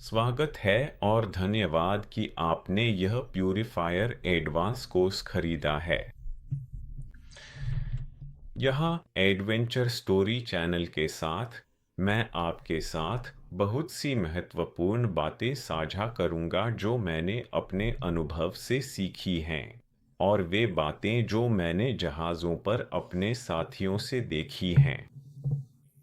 स्वागत है और धन्यवाद कि आपने यह प्यूरिफायर एडवांस कोर्स खरीदा है। यहाँ एडवेंचर स्टोरी चैनल के साथ मैं आपके साथ बहुत सी महत्वपूर्ण बातें साझा करूँगा जो मैंने अपने अनुभव से सीखी हैं और वे बातें जो मैंने जहाज़ों पर अपने साथियों से देखी हैं।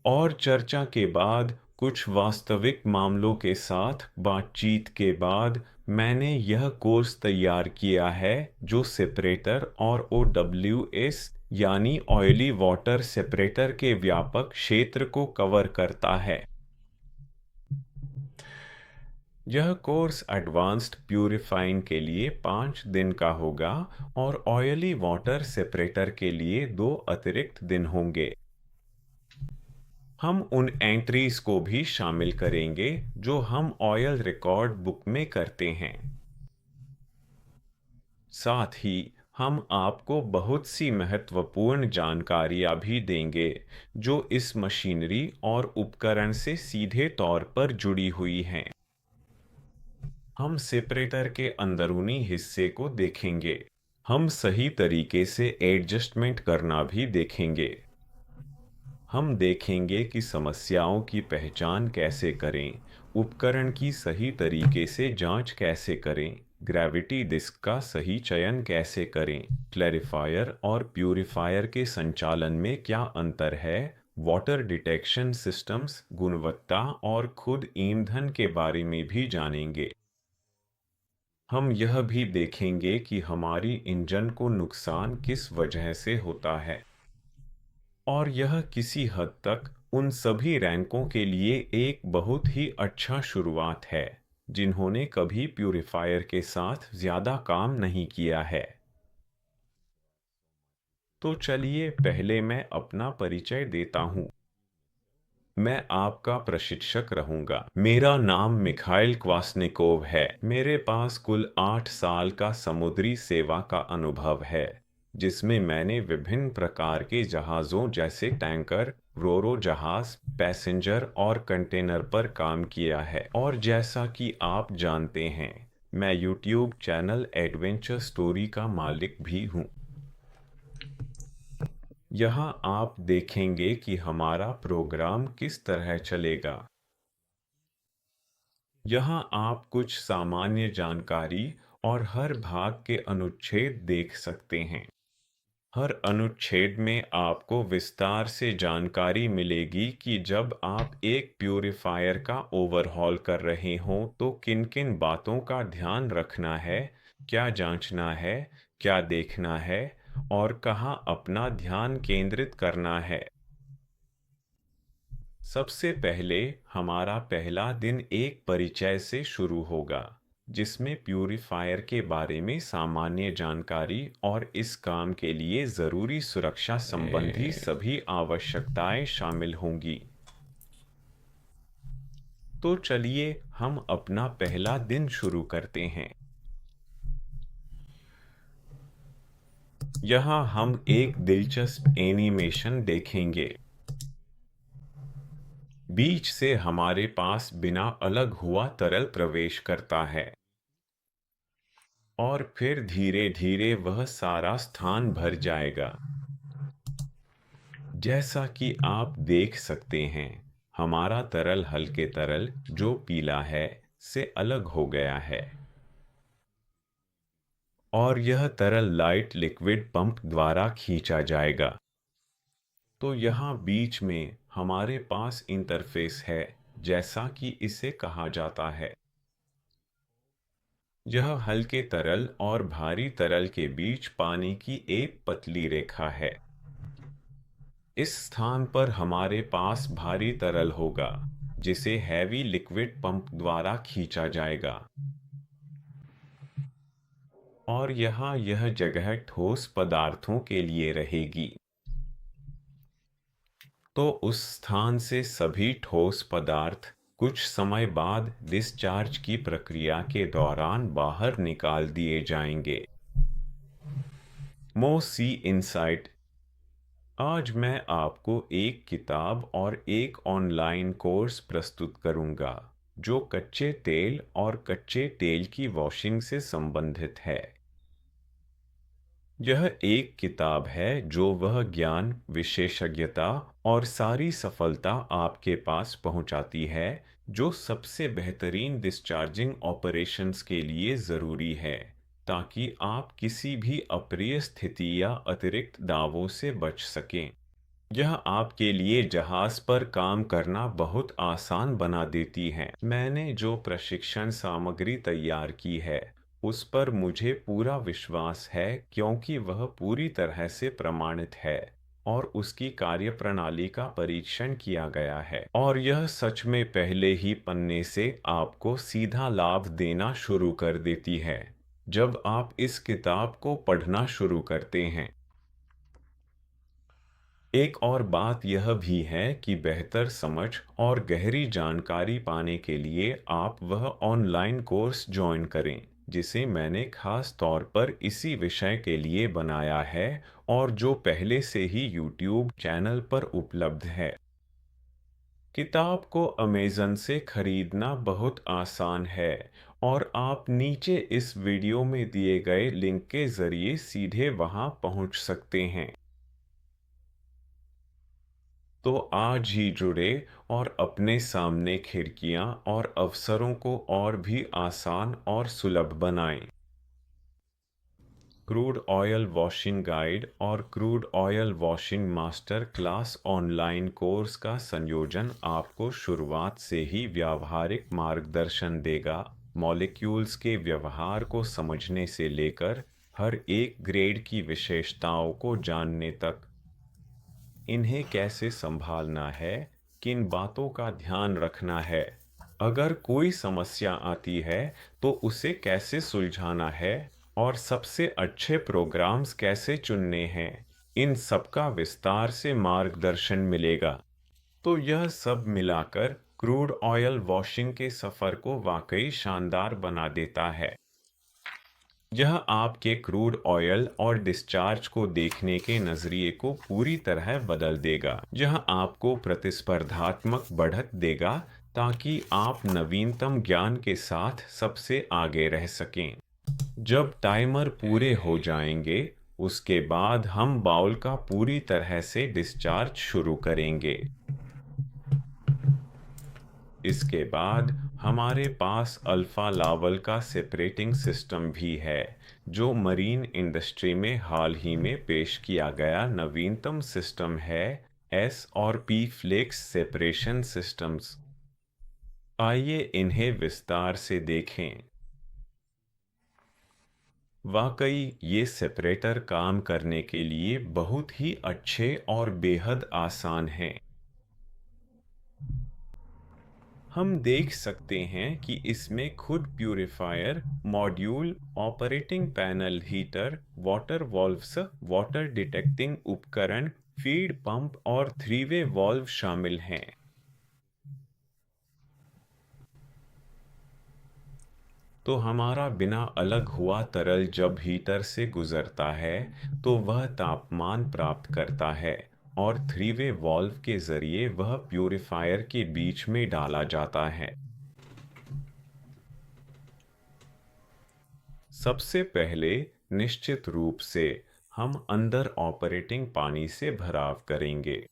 और चर्चा के बाद कुछ वास्तविक मामलों के साथ बातचीत के बाद मैंने यह कोर्स तैयार किया है जो सेपरेटर और OWS यानी ऑयली वाटर सेपरेटर के व्यापक क्षेत्र को कवर करता है। यह कोर्स एडवांस्ड प्यूरिफाइंग के लिए 5 दिन का होगा और ऑयली वाटर सेपरेटर के लिए 2 अतिरिक्त दिन होंगे। हम उन एंट्रीज को भी शामिल करेंगे जो हम ऑयल रिकॉर्ड बुक में करते हैं। साथ ही हम आपको बहुत सी महत्वपूर्ण जानकारियां भी देंगे जो इस मशीनरी और उपकरण से सीधे तौर पर जुड़ी हुई हैं। हम सेपरेटर के अंदरूनी हिस्से को देखेंगे। हम सही तरीके से एडजस्टमेंट करना भी देखेंगे। हम देखेंगे कि समस्याओं की पहचान कैसे करें, उपकरण की सही तरीके से जांच कैसे करें, ग्रेविटी डिस्क का सही चयन कैसे करें, क्लैरिफायर और प्यूरिफायर के संचालन में क्या अंतर है, वाटर डिटेक्शन सिस्टम्स, गुणवत्ता और खुद ईंधन के बारे में भी जानेंगे। हम यह भी देखेंगे कि हमारी इंजन को नुकसान किस वजह से होता है। और यह किसी हद तक उन सभी रैंकों के लिए एक बहुत ही अच्छा शुरुआत है जिन्होंने कभी प्यूरिफायर के साथ ज़्यादा काम नहीं किया है। तो चलिए पहले मैं अपना परिचय देता हूँ। मैं आपका प्रशिक्षक रहूंगा। मेरा नाम मिखाइल क्वासनिकोव है। मेरे पास कुल 8 साल का समुद्री सेवा का अनुभव है जिसमें मैंने विभिन्न प्रकार के जहाज़ों जैसे टैंकर, रोरो जहाज, पैसेंजर और कंटेनर पर काम किया है। और जैसा कि आप जानते हैं, मैं यूट्यूब चैनल एडवेंचर स्टोरी का मालिक भी हूँ। यहाँ आप देखेंगे कि हमारा प्रोग्राम किस तरह चलेगा। यहाँ आप कुछ सामान्य जानकारी और हर भाग के अनुच्छेद देख सकते हैं। हर अनुच्छेद में आपको विस्तार से जानकारी मिलेगी कि जब आप एक प्यूरिफायर का ओवरहॉल कर रहे हों तो किन-किन बातों का ध्यान रखना है, क्या जांचना है, क्या देखना है और कहाँ अपना ध्यान केंद्रित करना है। सबसे पहले हमारा पहला दिन एक परिचय से शुरू होगा जिसमें प्यूरिफायर के बारे में सामान्य जानकारी और इस काम के लिए ज़रूरी सुरक्षा संबंधी सभी आवश्यकताएं शामिल होंगी। तो चलिए हम अपना पहला दिन शुरू करते हैं। यहाँ हम एक दिलचस्प एनिमेशन देखेंगे। बीच से हमारे पास बिना अलग हुआ तरल प्रवेश करता है और फिर धीरे धीरे वह सारा स्थान भर जाएगा। जैसा कि आप देख सकते हैं, हमारा तरल हल्के तरल जो पीला है से अलग हो गया है और यह तरल लाइट लिक्विड पंप द्वारा खींचा जाएगा। तो यहाँ बीच में हमारे पास इंटरफेस है जैसा कि इसे कहा जाता है। यह हल्के तरल और भारी तरल के बीच पानी की एक पतली रेखा है। इस स्थान पर हमारे पास भारी तरल होगा जिसे हैवी लिक्विड पंप द्वारा खींचा जाएगा और यहाँ यह जगह ठोस पदार्थों के लिए रहेगी। तो उस स्थान से सभी ठोस पदार्थ कुछ समय बाद डिस्चार्ज की प्रक्रिया के दौरान बाहर निकाल दिए जाएंगे। सी इनसाइट। आज मैं आपको एक किताब और एक ऑनलाइन कोर्स प्रस्तुत करूंगा जो कच्चे तेल और कच्चे तेल की वॉशिंग से संबंधित है। यह एक किताब है जो वह ज्ञान, विशेषज्ञता और सारी सफलता आपके पास पहुंचाती है जो सबसे बेहतरीन डिस्चार्जिंग ऑपरेशंस के लिए ज़रूरी है, ताकि आप किसी भी अप्रिय स्थिति या अतिरिक्त दावों से बच सकें। यह आपके लिए जहाज पर काम करना बहुत आसान बना देती है। मैंने जो प्रशिक्षण सामग्री तैयार की है, उस पर मुझे पूरा विश्वास है क्योंकि वह पूरी तरह से प्रमाणित है और उसकी कार्यप्रणाली का परीक्षण किया गया है। और यह सच में पहले ही पन्ने से आपको सीधा लाभ देना शुरू कर देती है जब आप इस किताब को पढ़ना शुरू करते हैं। एक और बात यह भी है कि बेहतर समझ और गहरी जानकारी पाने के लिए आप वह ऑनलाइन कोर्स ज्वाइन करें जिसे मैंने खास तौर पर इसी विषय के लिए बनाया है और जो पहले से ही YouTube चैनल पर उपलब्ध है। किताब को अमेज़न से खरीदना बहुत आसान है और आप नीचे इस वीडियो में दिए गए लिंक के ज़रिए सीधे वहां पहुंच सकते हैं। तो आज ही जुड़े और अपने सामने खिड़कियां और अवसरों को और भी आसान और सुलभ बनाएं। क्रूड ऑयल वॉशिंग गाइड और crude oil washing master class online course का संयोजन आपको शुरुआत से ही व्यावहारिक मार्गदर्शन देगा, मॉलिक्यूल्स के व्यवहार को समझने से लेकर हर एक ग्रेड की विशेषताओं को जानने तक। इन्हें कैसे संभालना है, किन बातों का ध्यान रखना है, अगर कोई समस्या आती है तो उसे कैसे सुलझाना है और सबसे अच्छे प्रोग्राम्स कैसे चुनने हैं, इन सब का विस्तार से मार्गदर्शन मिलेगा। तो यह सब मिलाकर क्रूड ऑयल वॉशिंग के सफ़र को वाकई शानदार बना देता है। यह आपके क्रूड ऑयल और डिस्चार्ज को देखने के नज़रिए को पूरी तरह बदल देगा। यह आपको प्रतिस्पर्धात्मक बढ़त देगा ताकि आप नवीनतम ज्ञान के साथ सबसे आगे रह सकें। जब टाइमर पूरे हो जाएंगे, उसके बाद हम बाउल का पूरी तरह से डिस्चार्ज शुरू करेंगे। इसके बाद हमारे पास अल्फा लावल का सेपरेटिंग सिस्टम भी है, जो मरीन इंडस्ट्री में हाल ही में पेश किया गया नवीनतम सिस्टम है। एस और पी फ्लेक्स सेपरेशन सिस्टम्स। आइए इन्हें विस्तार से देखें। वाकई ये सेपरेटर काम करने के लिए बहुत ही अच्छे और बेहद आसान हैं। हम देख सकते हैं कि इसमें खुद purifier, module, operating panel, heater, water valves, water detecting उपकरण, फीड पंप और थ्री वे वॉल्व शामिल हैं। तो हमारा बिना अलग हुआ तरल जब हीटर से गुजरता है तो वह तापमान प्राप्त करता है और थ्री वे वॉल्व के जरिए वह प्यूरिफायर के बीच में डाला जाता है। सबसे पहले निश्चित रूप से हम अंदर ऑपरेटिंग पानी से भराव करेंगे।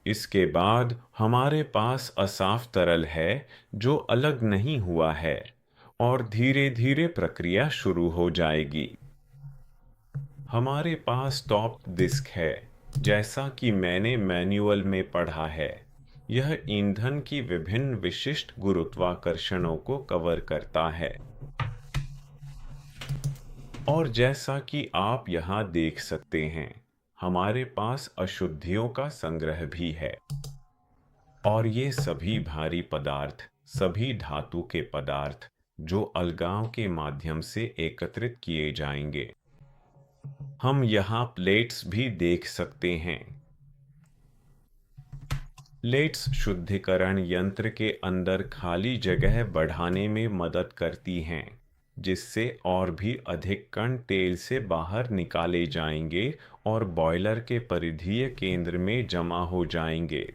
इसके बाद हमारे पास असाफ तरल है जो अलग नहीं हुआ है और धीरे धीरे प्रक्रिया शुरू हो जाएगी। हमारे पास टॉप डिस्क है, जैसा कि मैंने मैनुअल में पढ़ा है। यह ईंधन की विभिन्न विशिष्ट गुरुत्वाकर्षणों को कवर करता है। और जैसा कि आप यहाँ देख सकते हैं, हमारे पास अशुद्धियों का संग्रह भी है। और ये सभी भारी पदार्थ, सभी धातु के पदार्थ जो अलगाव के माध्यम से एकत्रित किए जाएंगे। हम यहाँ प्लेट्स भी देख सकते हैं। प्लेट्स शुद्धिकरण यंत्र के अंदर खाली जगह बढ़ाने में मदद करती हैं, जिससे और भी अधिक कण तेल से बाहर निकाले जाएंगे और बॉयलर के परिधीय केंद्र में जमा हो जाएंगे।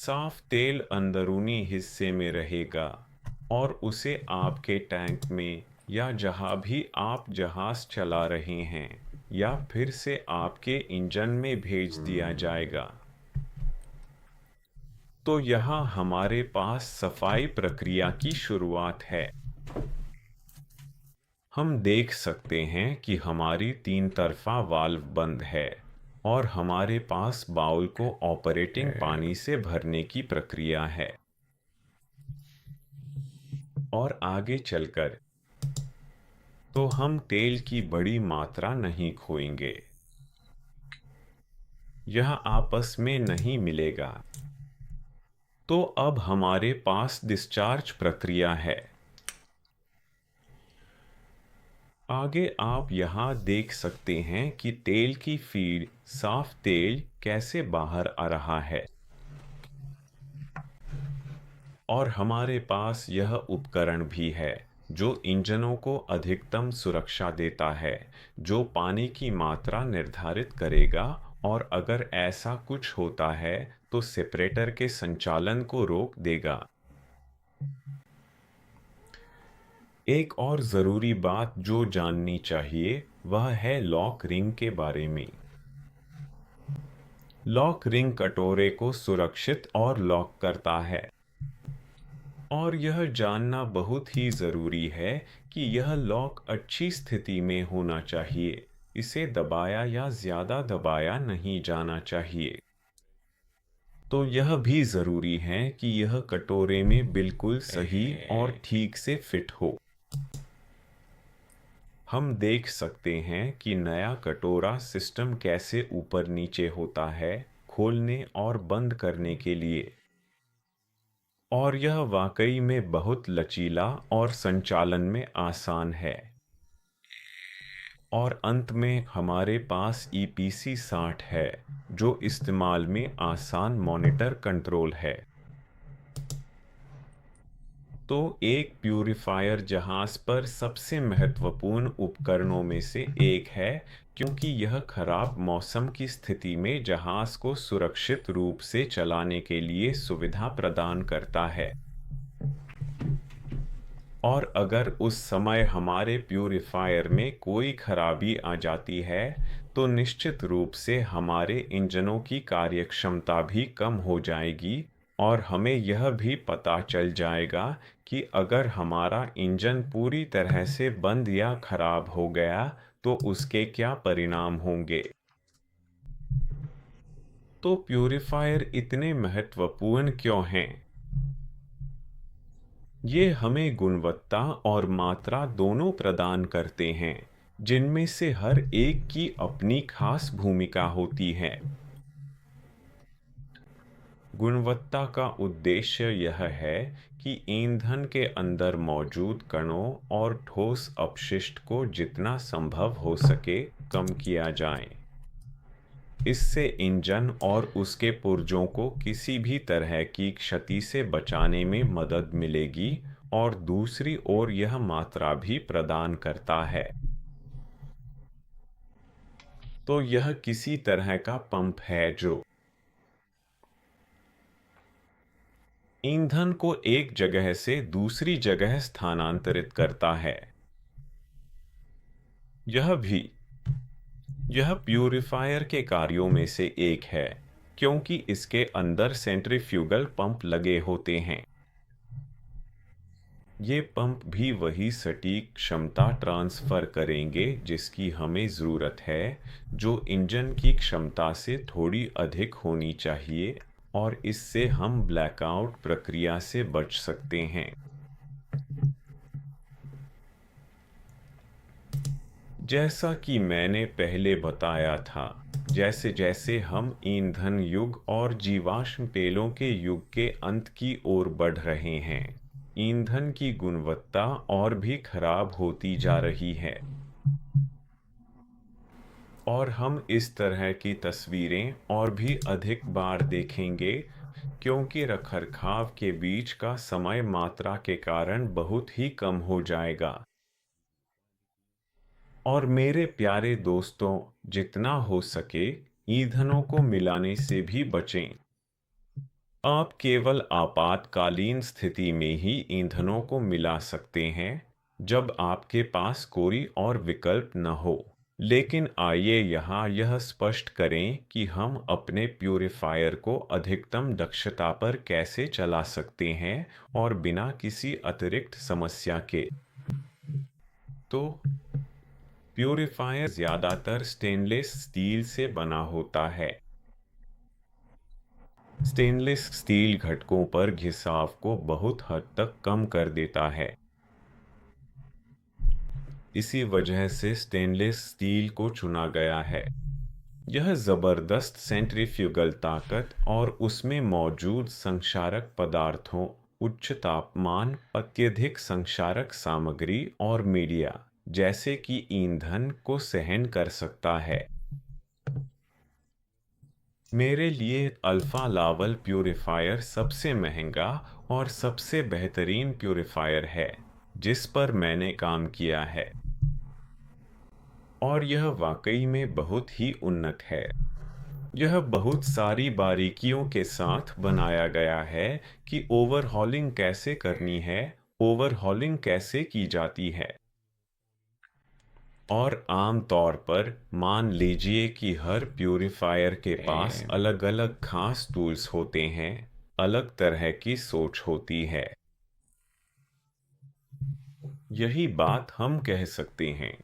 साफ तेल अंदरूनी हिस्से में रहेगा और उसे आपके टैंक में या जहां भी आप जहाज चला रहे हैं या फिर से आपके इंजन में भेज दिया जाएगा। तो यहाँ हमारे पास सफाई प्रक्रिया की शुरुआत है। हम देख सकते हैं कि हमारी तीन तरफा वाल्व बंद है और हमारे पास बाउल को ऑपरेटिंग पानी से भरने की प्रक्रिया है। और आगे चलकर तो हम तेल की बड़ी मात्रा नहीं खोएंगे। यह आपस में नहीं मिलेगा। तो अब हमारे पास डिस्चार्ज प्रक्रिया है। आगे आप यहाँ देख सकते हैं कि तेल की फीड साफ तेल कैसे बाहर आ रहा है। और हमारे पास यह उपकरण भी है जो इंजनों को अधिकतम सुरक्षा देता है, जो पानी की मात्रा निर्धारित करेगा और अगर ऐसा कुछ होता है तो सेपरेटर के संचालन को रोक देगा। एक और ज़रूरी बात जो जाननी चाहिए वह है लॉक रिंग के बारे में। लॉक रिंग कटोरे को सुरक्षित और लॉक करता है। और यह जानना बहुत ही ज़रूरी है कि यह लॉक अच्छी स्थिति में होना चाहिए। इसे दबाया या ज़्यादा दबाया नहीं जाना चाहिए। तो यह भी ज़रूरी है कि यह कटोरे में बिल्कुल सही और ठीक से फिट हो। हम देख सकते हैं कि नया कटोरा सिस्टम कैसे ऊपर नीचे होता है खोलने और बंद करने के लिए। और यह वाकई में बहुत लचीला और संचालन में आसान है। और अंत में हमारे पास EPC 60 है जो इस्तेमाल में आसान मॉनिटर कंट्रोल है। तो एक प्यूरिफायर जहाज पर सबसे महत्वपूर्ण उपकरणों में से एक है क्योंकि यह खराब मौसम की स्थिति में जहाज को सुरक्षित रूप से चलाने के लिए सुविधा प्रदान करता है। और अगर उस समय हमारे प्यूरिफायर में कोई खराबी आ जाती है तो निश्चित रूप से हमारे इंजनों की कार्यक्षमता भी कम हो जाएगी और हमें यह भी पता चल जाएगा कि अगर हमारा इंजन पूरी तरह से बंद या खराब हो गया तो उसके क्या परिणाम होंगे। तो प्यूरिफायर इतने महत्वपूर्ण क्यों हैं? ये हमें गुणवत्ता और मात्रा दोनों प्रदान करते हैं, जिनमें से हर एक की अपनी खास भूमिका होती है। गुणवत्ता का उद्देश्य यह है कि ईंधन के अंदर मौजूद कणों और ठोस अपशिष्ट को जितना संभव हो सके कम किया जाए। इससे इंजन और उसके पुर्जों को किसी भी तरह की क्षति से बचाने में मदद मिलेगी और दूसरी ओर यह मात्रा भी प्रदान करता है। तो यह किसी तरह का पंप है जो ईंधन को एक जगह से दूसरी जगह स्थानांतरित करता है। यह भी यह प्यूरिफायर के कार्यों में से एक है क्योंकि इसके अंदर सेंट्रीफ्यूगल पंप लगे होते हैं। ये पंप भी वही सटीक क्षमता ट्रांसफ़र करेंगे जिसकी हमें ज़रूरत है, जो इंजन की क्षमता से थोड़ी अधिक होनी चाहिए और इससे हम ब्लैकआउट प्रक्रिया से बच सकते हैं। जैसा कि मैंने पहले बताया था, जैसे जैसे हम ईंधन युग और जीवाश्म तेलों के युग के अंत की ओर बढ़ रहे हैं, ईंधन की गुणवत्ता और भी खराब होती जा रही है। और हम इस तरह की तस्वीरें और भी अधिक बार देखेंगे क्योंकि रखरखाव के बीच का समय मात्रा के कारण बहुत ही कम हो जाएगा। और मेरे प्यारे दोस्तों, जितना हो सके ईंधनों को मिलाने से भी बचें। आप केवल आपातकालीन स्थिति में ही ईंधनों को मिला सकते हैं, जब आपके पास कोई और विकल्प न हो। लेकिन आइए यहाँ यह स्पष्ट करें कि हम अपने प्यूरिफायर को अधिकतम दक्षता पर कैसे चला सकते हैं और बिना किसी अतिरिक्त समस्या के। तो प्यूरिफायर ज़्यादातर स्टेनलेस स्टील से बना होता है। स्टेनलेस स्टील घटकों पर घिसाव को बहुत हद तक कम कर देता है। इसी वजह से स्टेनलेस स्टील को चुना गया है। यह जबरदस्त सेंट्रीफ्यूगल ताकत और उसमें मौजूद संक्षारक पदार्थों, उच्च तापमान, अत्यधिक संक्षारक सामग्री और मीडिया जैसे कि ईंधन को सहन कर सकता है। मेरे लिए अल्फा लावल प्यूरिफायर सबसे महंगा और सबसे बेहतरीन प्यूरिफायर है जिस पर मैंने काम किया है, और यह वाकई में बहुत ही उन्नत है। यह बहुत सारी बारीकियों के साथ बनाया गया है कि ओवरहॉलिंग कैसे करनी है, ओवरहॉलिंग कैसे की जाती है। और आम तौर पर मान लीजिए कि हर प्यूरिफायर के पास अलग-अलग खास टूल्स होते हैं, अलग तरह की सोच होती है। यही बात हम कह सकते हैं।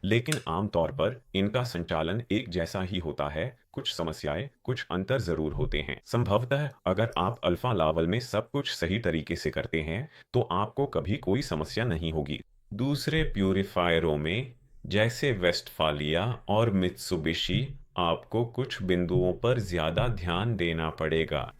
लेकिन आम तौर पर इनका संचालन एक जैसा ही होता है। कुछ समस्याएं, कुछ अंतर जरूर होते हैं। संभवतः अगर आप अल्फा लावल में सब कुछ सही तरीके से करते हैं, तो आपको कभी कोई समस्या नहीं होगी। दूसरे प्यूरिफायरों में, जैसे वेस्टफालिया और मित्सुबिशी, आपको कुछ बिंदुओं पर ज्यादा ध्यान देना पड़ेगा।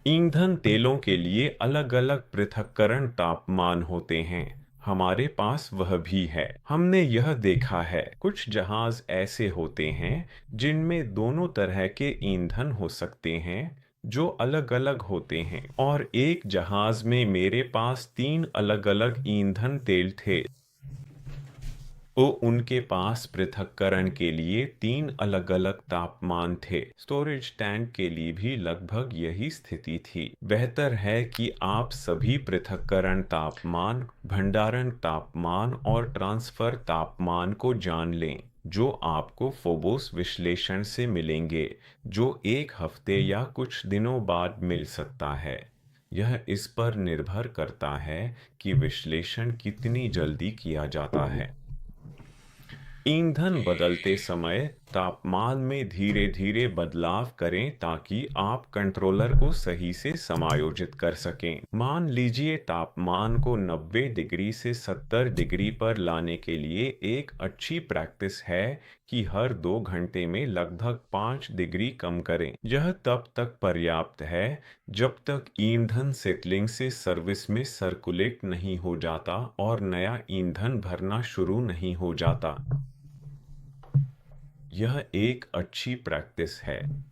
ईंधन तेलों के लिए अलग-अलग पृथक्करण तापमान होते हैं। हमारे पास वह भी है। हमने यह देखा है, कुछ जहाज ऐसे होते हैं जिनमें दोनों तरह के ईंधन हो सकते हैं जो अलग-अलग होते हैं। और एक जहाज में मेरे पास 3 अलग-अलग ईंधन तेल थे। तो उनके पास पृथक्करण के लिए 3 अलग-अलग तापमान थे। स्टोरेज टैंक के लिए भी लगभग यही स्थिति थी। बेहतर है कि आप सभी पृथक्करण तापमान, भंडारण तापमान और ट्रांसफर तापमान को जान लें, जो आपको फोबोस विश्लेषण से मिलेंगे, जो 1 हफ्ते या कुछ दिनों बाद मिल सकता है। यह इस पर निर्भर करता है कि विश्लेषण कितनी जल्दी किया जाता है। ईंधन बदलते समय तापमान में धीरे धीरे बदलाव करें ताकि आप कंट्रोलर को सही से समायोजित कर सकें। मान लीजिए तापमान को 90 डिग्री से 70 डिग्री पर लाने के लिए एक अच्छी प्रैक्टिस है कि हर 2 घंटे में लगभग 5 डिग्री कम करें। यह तब तक पर्याप्त है जब तक ईंधन सेटलिंग से सर्विस में सर्कुलेट नहीं हो जाता और नया ईंधन भरना शुरू नहीं हो जाता। यह एक अच्छी प्रैक्टिस है।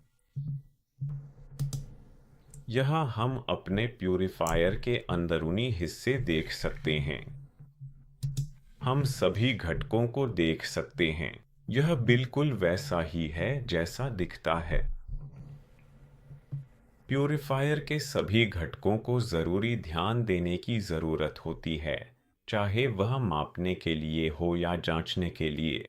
यहाँ हम अपने प्यूरिफायर के अंदरूनी हिस्से देख सकते हैं। हम सभी घटकों को देख सकते हैं। यह बिल्कुल वैसा ही है जैसा दिखता है। प्यूरिफायर के सभी घटकों को जरूरी ध्यान देने की जरूरत होती है, चाहे वह मापने के लिए हो या जांचने के लिए।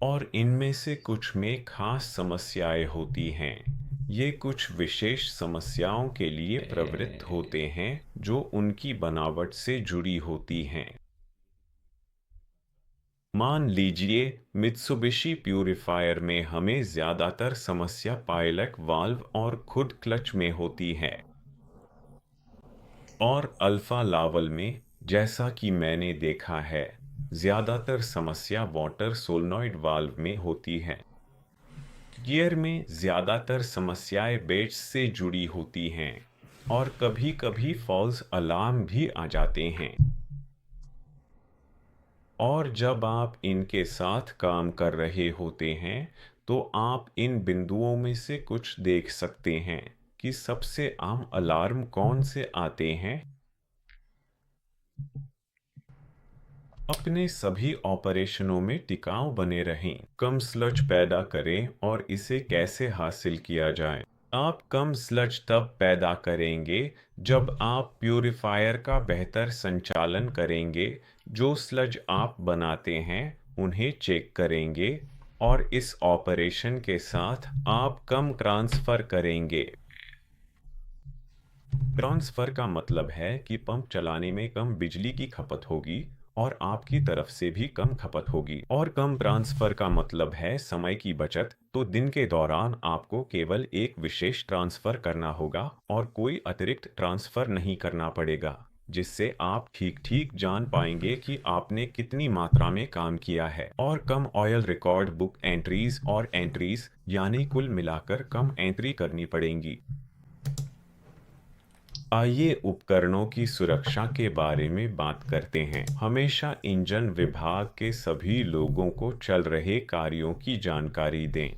और इनमें से कुछ में खास समस्याएं होती हैं। ये कुछ विशेष समस्याओं के लिए प्रवृत्त होते हैं जो उनकी बनावट से जुड़ी होती हैं। मान लीजिए मित्सुबिशी प्यूरिफायर में हमें ज्यादातर समस्या पायलट वाल्व और खुद क्लच में होती है। और अल्फा लावल में, जैसा कि मैंने देखा है, ज्यादातर समस्या वाटर सोलनॉइड वाल्व में होती है। गियर में ज्यादातर समस्याएं बेट्स से जुड़ी होती हैं और कभी-कभी फॉल्स अलार्म भी आ जाते हैं। और जब आप इनके साथ काम कर रहे होते हैं, तो आप इन बिंदुओं में से कुछ देख सकते हैं कि सबसे आम अलार्म कौन से आते हैं। अपने सभी ऑपरेशनों में टिकाऊ बने रहें, कम स्लज पैदा करें और इसे कैसे हासिल किया जाए। आप कम स्लज तब पैदा करेंगे जब आप प्यूरिफायर का बेहतर संचालन करेंगे, जो स्लज आप बनाते हैं उन्हें चेक करेंगे और इस ऑपरेशन के साथ आप कम ट्रांसफर करेंगे। ट्रांसफर का मतलब है कि पंप चलाने में कम बिजली की खपत होगी और आपकी तरफ से भी कम खपत होगी, और कम ट्रांसफर का मतलब है समय की बचत। तो दिन के दौरान आपको केवल एक विशेष ट्रांसफर करना होगा और कोई अतिरिक्त ट्रांसफर नहीं करना पड़ेगा, जिससे आप ठीक ठीक जान पाएंगे कि आपने कितनी मात्रा में काम किया है। और कम ऑयल रिकॉर्ड बुक एंट्रीज और एंट्रीज यानी कुल मिलाकर कम एंट्री करनी पड़ेंगी। आइए उपकरणों की सुरक्षा के बारे में बात करते हैं। हमेशा इंजन विभाग के सभी लोगों को चल रहे कार्यों की जानकारी दें।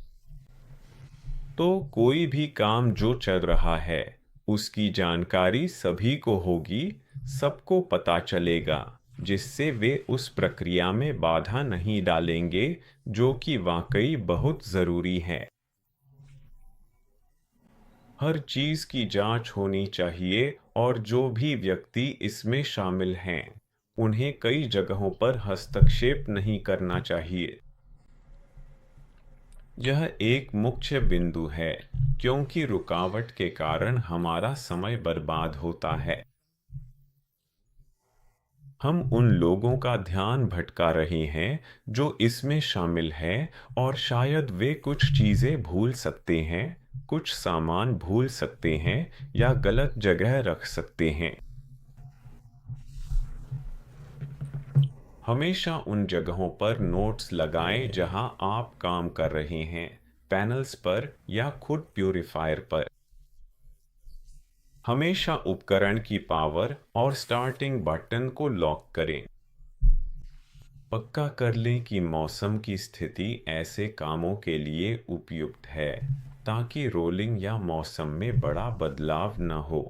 तो कोई भी काम जो चल रहा है उसकी जानकारी सभी को होगी, सबको पता चलेगा, जिससे वे उस प्रक्रिया में बाधा नहीं डालेंगे, जो कि वाकई बहुत ज़रूरी है। हर चीज की जांच होनी चाहिए और जो भी व्यक्ति इसमें शामिल हैं, उन्हें कई जगहों पर हस्तक्षेप नहीं करना चाहिए। यह एक मुख्य बिंदु है, क्योंकि रुकावट के कारण हमारा समय बर्बाद होता है। हम उन लोगों का ध्यान भटका रहे हैं जो इसमें शामिल हैं, और शायद वे कुछ चीजें भूल सकते हैं, कुछ सामान भूल सकते हैं या गलत जगह रख सकते हैं। हमेशा उन जगहों पर नोट्स लगाएं जहां आप काम कर रहे हैं, पैनल्स पर या खुद प्यूरिफायर पर। हमेशा उपकरण की पावर और स्टार्टिंग बटन को लॉक करें। पक्का कर लें कि मौसम की स्थिति ऐसे कामों के लिए उपयुक्त है, ताकि रोलिंग या मौसम में बड़ा बदलाव न हो।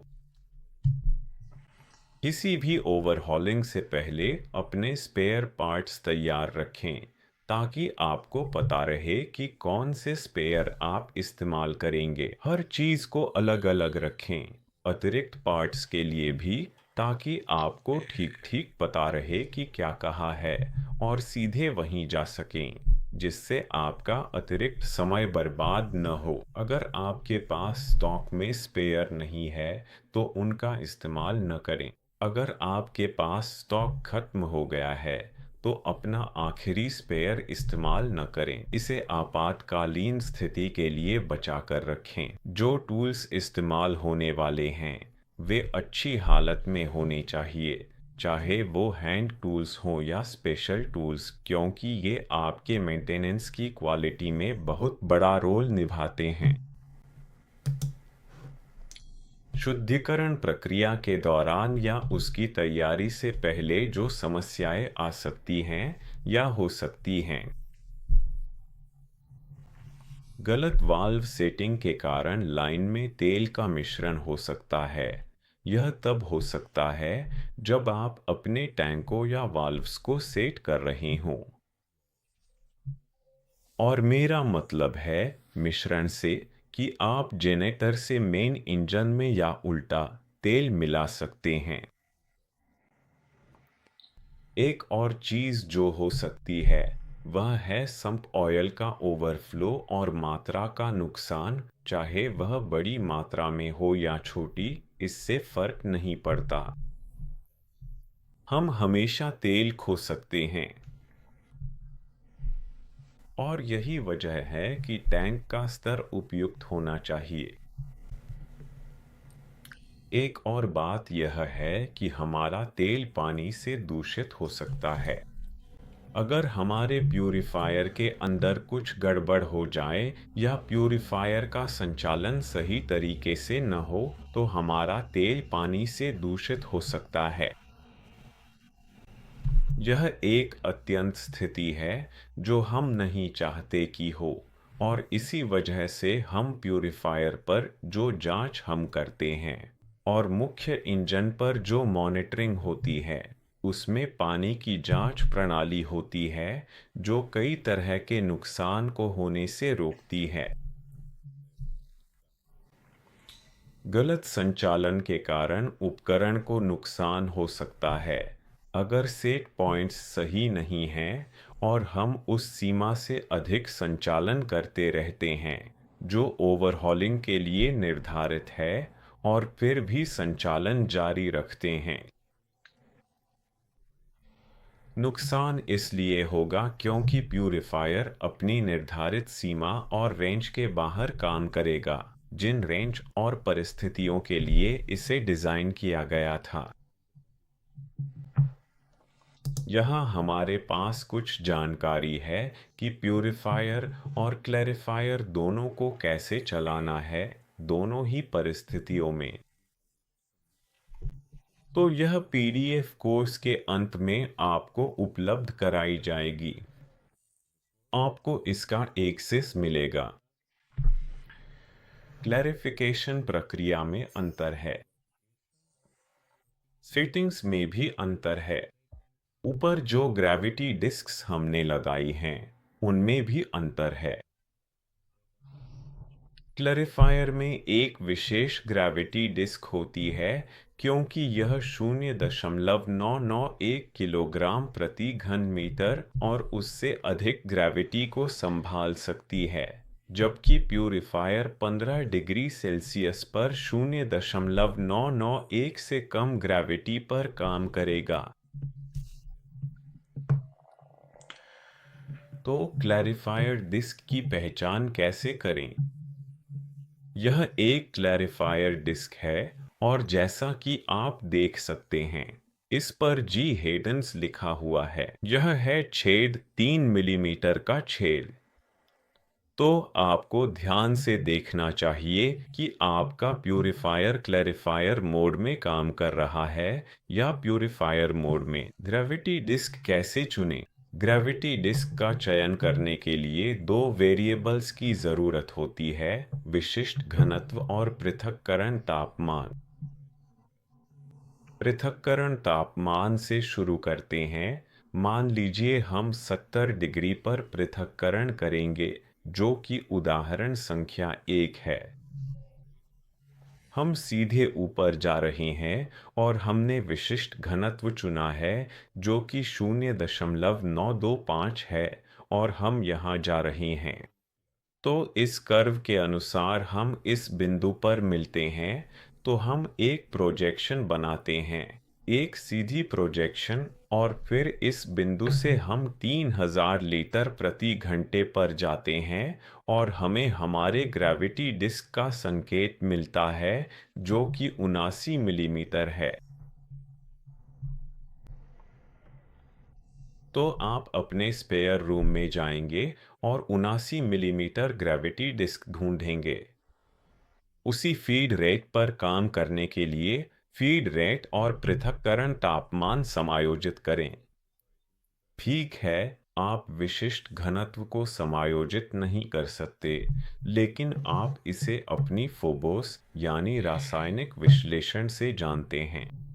किसी भी ओवरहॉलिंग से पहले अपने स्पेयर पार्ट्स तैयार रखें, ताकि आपको पता रहे कि कौन से स्पेयर आप इस्तेमाल करेंगे। हर चीज़ को अलग अलग रखें, अतिरिक्त पार्ट्स के लिए भी, ताकि आपको ठीक ठीक पता रहे कि क्या कहाँ है और सीधे वहीं जा सकें, जिससे आपका अतिरिक्त समय बर्बाद न हो। अगर आपके पास स्टॉक में स्पेयर नहीं है तो उनका इस्तेमाल न करें। अगर आपके पास स्टॉक खत्म हो गया है तो अपना आखिरी स्पेयर इस्तेमाल न करें, इसे आपातकालीन स्थिति के लिए बचा कर रखें। जो टूल्स इस्तेमाल होने वाले हैं वे अच्छी हालत में होने चाहिए, चाहे वो हैंड टूल्स हों या स्पेशल टूल्स, क्योंकि ये आपके मेंटेनेंस की क्वालिटी में बहुत बड़ा रोल निभाते हैं। शुद्धिकरण प्रक्रिया के दौरान या उसकी तैयारी से पहले जो समस्याएं आ सकती हैं या हो सकती हैं। गलत वाल्व सेटिंग के कारण लाइन में तेल का मिश्रण हो सकता है। यह तब हो सकता है जब आप अपने टैंकों या वाल्व्स को सेट कर रहे हों। और मेरा मतलब है मिश्रण से, कि आप जेनेटर से मेन इंजन में या उल्टा तेल मिला सकते हैं। एक और चीज़ जो हो सकती है वह है सम्प ऑयल का ओवरफ्लो और मात्रा का नुकसान, चाहे वह बड़ी मात्रा में हो या छोटी, इससे फर्क नहीं पड़ता। हम हमेशा तेल खो सकते हैं, और यही वजह है कि टैंक का स्तर उपयुक्त होना चाहिए। एक और बात यह है कि हमारा तेल पानी से दूषित हो सकता है। अगर हमारे प्यूरिफायर के अंदर कुछ गड़बड़ हो जाए या प्यूरिफायर का संचालन सही तरीके से न हो, तो हमारा तेल पानी से दूषित हो सकता है। यह एक अत्यंत स्थिति है जो हम नहीं चाहते कि हो, और इसी वजह से हम प्यूरिफायर पर जो जांच हम करते हैं और मुख्य इंजन पर जो मॉनिटरिंग होती है, उसमें पानी की जांच प्रणाली होती है जो कई तरह के नुकसान को होने से रोकती है। गलत संचालन के कारण उपकरण को नुकसान हो सकता है। अगर सेट पॉइंट्स सही नहीं हैं और हम उस सीमा से अधिक संचालन करते रहते हैं जो ओवरहॉलिंग के लिए निर्धारित है और फिर भी संचालन जारी रखते हैं। नुकसान इसलिए होगा क्योंकि प्यूरिफायर अपनी निर्धारित सीमा और रेंज के बाहर काम करेगा, जिन रेंज और परिस्थितियों के लिए इसे डिज़ाइन किया गया था। यहाँ हमारे पास कुछ जानकारी है कि प्यूरिफायर और क्लैरिफायर दोनों को कैसे चलाना है, दोनों ही परिस्थितियों में। तो यह पीडीएफ कोर्स के अंत में आपको उपलब्ध कराई जाएगी। आपको इसका एक्सेस मिलेगा। क्लैरिफिकेशन प्रक्रिया में अंतर है। सेटिंग्स में भी अंतर है। ऊपर जो ग्रेविटी डिस्क्स हमने लगाई हैं उनमें भी अंतर है। क्लैरिफायर में एक विशेष ग्रेविटी डिस्क होती है क्योंकि यह 0.991 किलोग्राम प्रति घन मीटर और उससे अधिक ग्रेविटी को संभाल सकती है, जबकि प्यूरिफायर 15 डिग्री सेल्सियस पर 0.991 से कम ग्रेविटी पर काम करेगा। तो क्लैरिफायर डिस्क की पहचान कैसे करें? यह एक क्लैरिफायर डिस्क है और जैसा कि आप देख सकते हैं, इस पर जी हेडन्स लिखा हुआ है। यह है छेद 3 मिलीमीटर का छेद। तो आपको ध्यान से देखना चाहिए कि आपका प्यूरिफायर क्लैरिफायर मोड में काम कर रहा है या प्यूरिफायर मोड में। ग्रेविटी डिस्क कैसे चुनें? ग्रेविटी डिस्क का चयन करने के लिए दो वेरिएबल्स की ज़रूरत होती है: विशिष्ट घनत्व और पृथक्करण तापमान। पृथक्करण तापमान से शुरू करते हैं। मान लीजिए हम 70 डिग्री पर पृथक्करण करेंगे, जो कि उदाहरण संख्या 1 है। हम सीधे ऊपर जा रहे हैं और हमने विशिष्ट घनत्व चुना है जो कि 0.925 है और हम यहाँ जा रहे हैं। तो इस कर्व के अनुसार हम इस बिंदु पर मिलते हैं, तो हम एक प्रोजेक्शन बनाते हैं, एक सीधी प्रोजेक्शन, और फिर इस बिंदु से हम 3000 लीटर प्रति घंटे पर जाते हैं और हमें हमारे ग्रेविटी डिस्क का संकेत मिलता है जो कि 79 मिलीमीटर है। तो आप अपने स्पेयर रूम में जाएंगे और 79 मिलीमीटर ग्रेविटी डिस्क ढूंढेंगे। उसी फीड रेट पर काम करने के लिए फीड रेट और पृथक्करण तापमान समायोजित करें। ठीक है, आप विशिष्ट घनत्व को समायोजित नहीं कर सकते, लेकिन आप इसे अपनी फोबोस यानी रासायनिक विश्लेषण से जानते हैं।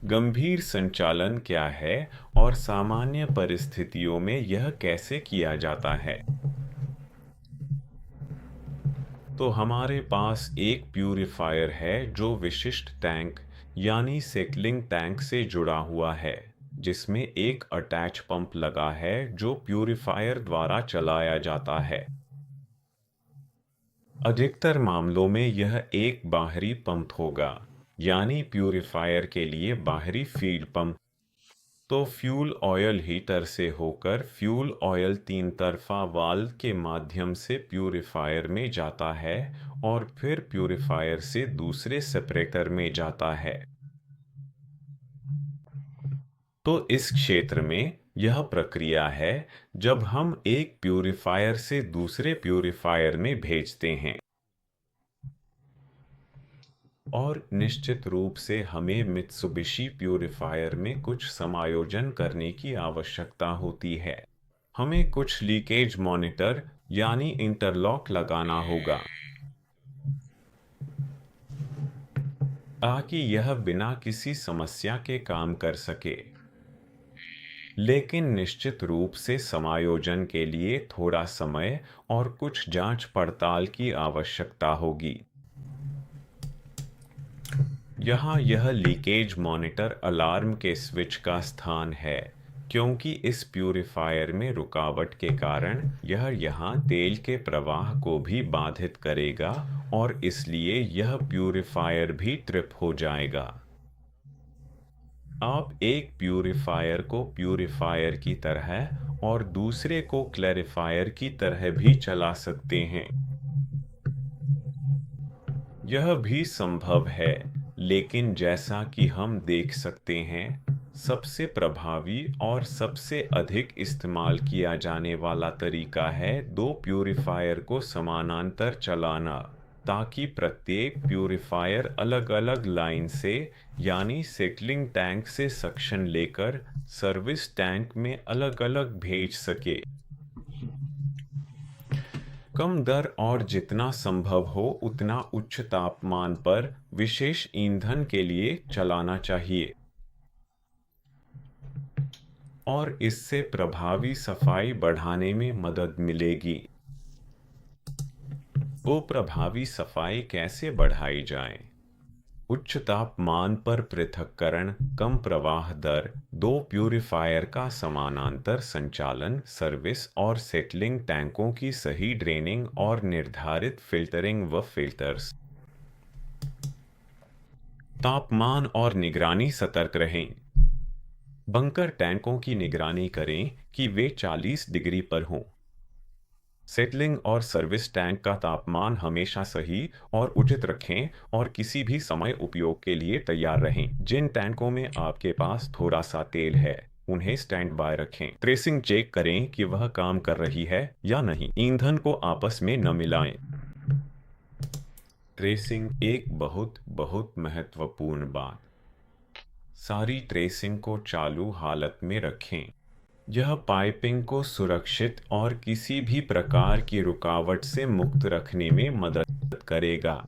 गंभीर संचालन क्या है और सामान्य परिस्थितियों में यह कैसे किया जाता है? तो हमारे पास एक प्यूरिफायर है जो विशिष्ट टैंक यानी सेटलिंग टैंक से जुड़ा हुआ है, जिसमें एक अटैच पंप लगा है जो प्यूरिफायर द्वारा चलाया जाता है। अधिकतर मामलों में यह एक बाहरी पंप होगा, यानी प्यूरिफायर के लिए बाहरी फीड पंप। तो फ्यूल ऑयल हीटर से होकर फ्यूल ऑयल तीन तरफा वाल्व के माध्यम से प्यूरिफायर में जाता है और फिर प्यूरिफायर से दूसरे सेपरेटर में जाता है। तो इस क्षेत्र में यह प्रक्रिया है जब हम एक प्यूरिफायर से दूसरे प्यूरिफायर में भेजते हैं। और निश्चित रूप से हमें मित्सुबिशी प्यूरिफायर में कुछ समायोजन करने की आवश्यकता होती है। हमें कुछ लीकेज मॉनिटर यानी इंटरलॉक लगाना होगा। ताकि यह बिना किसी समस्या के काम कर सके। लेकिन निश्चित रूप से समायोजन के लिए थोड़ा समय और कुछ जांच पड़ताल की आवश्यकता होगी। यहाँ यह लीकेज मॉनिटर अलार्म के स्विच का स्थान है, क्योंकि इस प्यूरिफायर में रुकावट के कारण यह यहाँ तेल के प्रवाह को भी बाधित करेगा और इसलिए यह प्यूरिफायर भी ट्रिप हो जाएगा। आप एक प्यूरिफायर को प्यूरिफायर की तरह और दूसरे को क्लैरिफायर की तरह भी चला सकते हैं। यह भी संभव है, लेकिन जैसा कि हम देख सकते हैं, सबसे प्रभावी और सबसे अधिक इस्तेमाल किया जाने वाला तरीका है दो प्यूरिफायर को समानांतर चलाना, ताकि प्रत्येक प्यूरिफायर अलग-अलग लाइन से, यानी सेटलिंग टैंक से सक्शन लेकर सर्विस टैंक में अलग-अलग भेज सके। कम दर और जितना संभव हो उतना उच्च तापमान पर विशेष ईंधन के लिए चलाना चाहिए, और इससे प्रभावी सफाई बढ़ाने में मदद मिलेगी। वो प्रभावी सफाई कैसे बढ़ाई जाए? उच्च तापमान पर पृथक्करण, कम प्रवाह दर, दो प्यूरिफायर का समानांतर संचालन, सर्विस और सेटलिंग टैंकों की सही ड्रेनिंग और निर्धारित फिल्टरिंग व फिल्टर्स। तापमान और निगरानी। सतर्क रहें। बंकर टैंकों की निगरानी करें कि वे 40 डिग्री पर हों। सेटलिंग और सर्विस टैंक का तापमान हमेशा सही और उचित रखें और किसी भी समय उपयोग के लिए तैयार रहें। जिन टैंकों में आपके पास थोड़ा सा तेल है, उन्हें स्टैंड बाय रखें। ट्रेसिंग चेक करें कि वह काम कर रही है या नहीं। ईंधन को आपस में न मिलाएं। ट्रेसिंग एक बहुत बहुत महत्वपूर्ण बात। सारी ट्रेसिंग को चालू हालत में रखें। यह पाइपिंग को सुरक्षित और किसी भी प्रकार की रुकावट से मुक्त रखने में मदद करेगा।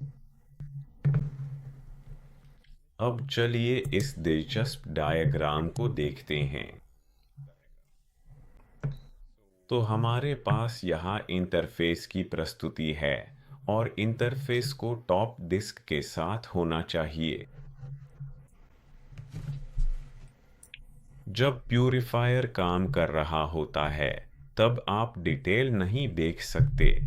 अब चलिए इस दिलचस्प डायग्राम को देखते हैं। तो हमारे पास यहाँ इंटरफेस की प्रस्तुति है और इंटरफेस को टॉप डिस्क के साथ होना चाहिए। जब प्यूरिफायर काम कर रहा होता है, तब आप डिटेल नहीं देख सकते।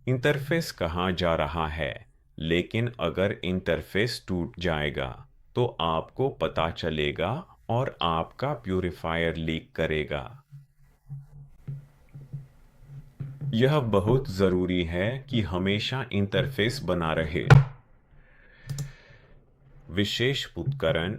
इंटरफेस कहाँ जा रहा है, लेकिन अगर इंटरफेस टूट जाएगा, तो आपको पता चलेगा और आपका प्यूरिफायर लीक करेगा। यह बहुत ज़रूरी है कि हमेशा इंटरफेस बना रहे। विशेष उपकरण